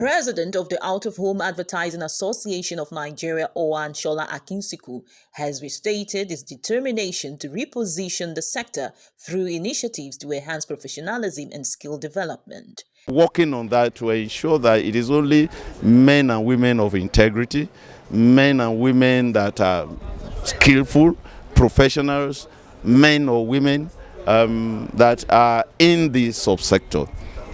President of the Out-of-Home Advertising Association of Nigeria, Akinsiku, has restated his determination to reposition the sector through initiatives to enhance professionalism and skill development. Working on that to ensure that it is only men and women of integrity, men and women that are skillful, professionals, men or women that are in the subsector.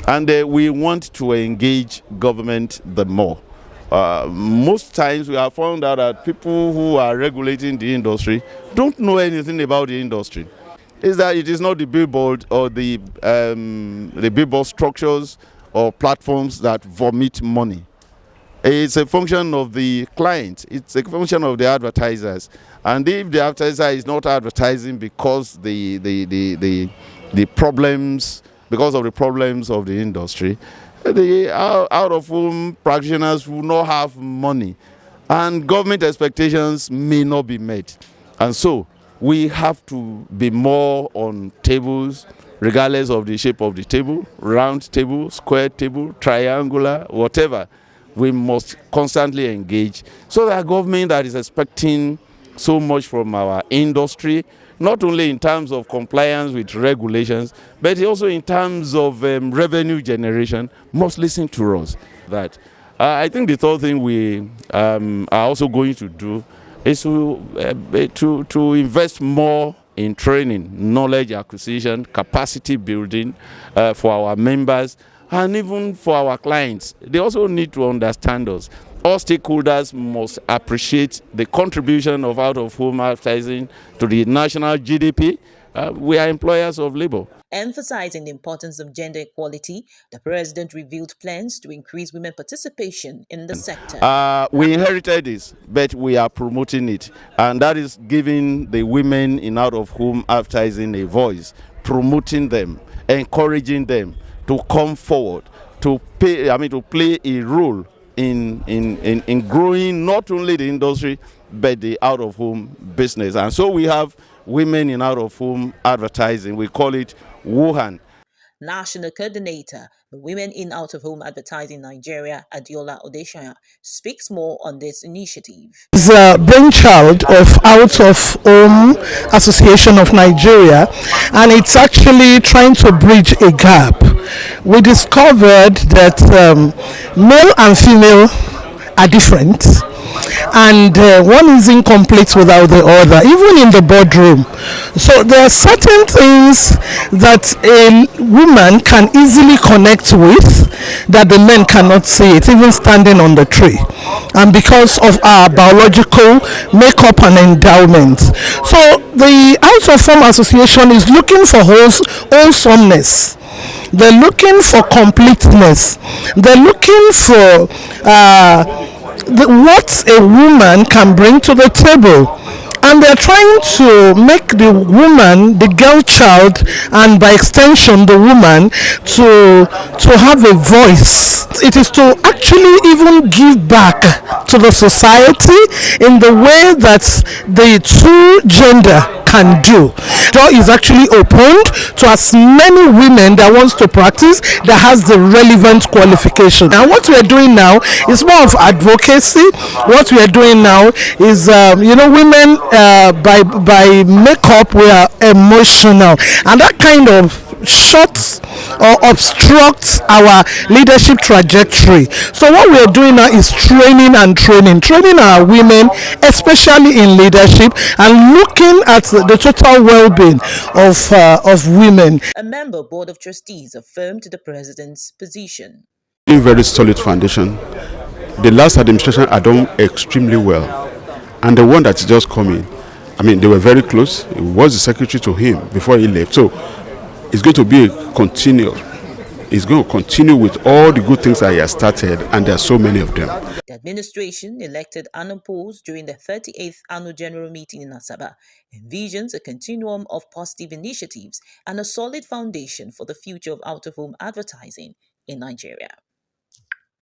And we want to engage government the more. Most times we have found out that people who are regulating the industry don't know anything about the industry. Is that it is not the billboard or the billboard structures or platforms that vomit money. It's a function of the client. It's a function of the advertisers. And if the advertiser is not advertising because the problems, because of the problems of the industry, the out-of-home practitioners will not have money, and government expectations may not be met. And so we have to be more on tables, regardless of the shape of the table, round table, square table, triangular, whatever. We must constantly engage so that government that is expecting so much from our industry, not only in terms of compliance with regulations, but also in terms of revenue generation, must listen to us. That I think the third thing we are also going to do is to invest more in training, knowledge acquisition, capacity building for our members and even for our clients. They also need to understand us. All stakeholders must appreciate the contribution of out-of-home advertising to the national GDP. We are employers of labor. Emphasizing the importance of gender equality, the president revealed plans to increase women participation in the sector. We inherited this, but we are promoting it, and that is giving the women in out-of-home advertising a voice, promoting them, encouraging them to come forward, to play a role in growing not only the industry but the out-of-home business. And so we have women in out-of-home advertising. We call it Wuhan. National Coordinator, the Women in Out-of-Home Advertising Nigeria, Adiola Odeshaya, speaks more on this initiative. It's a brainchild of Out-of-Home Association of Nigeria, and it's actually trying to bridge a gap. We discovered that male and female are different, and one is incomplete without the other, even in the boardroom. So there are certain things that a woman can easily connect with that the men cannot see it, even standing on the tree, and because of our biological makeup and endowment. So the Out-of-Home Association is looking for wholesomeness. They're looking for completeness. They're looking for what a woman can bring to the table, and they're trying to make the woman, the girl child, and by extension the woman, to have a voice. It is to actually even give back to the society in the way that the true gender can do. Door is actually opened to as many women that wants to practice, that has the relevant qualification. And what we are doing now is more of advocacy. What we are doing now is, women by makeup, we are emotional, and that kind of shuts or obstructs our leadership trajectory. So what we are doing now is training our women, especially in leadership, and looking at the total well-being of women. A member board of trustees affirmed the president's position. A very solid foundation. The last administration had done extremely well, and the one that's just coming, they were very close. It was the secretary to him before he left. So it's going to be a continuous. It's going to continue with all the good things that he has started, and there are so many of them. The administration, elected unopposed during the 38th Annual General Meeting in Asaba, envisions a continuum of positive initiatives and a solid foundation for the future of out-of-home advertising in Nigeria.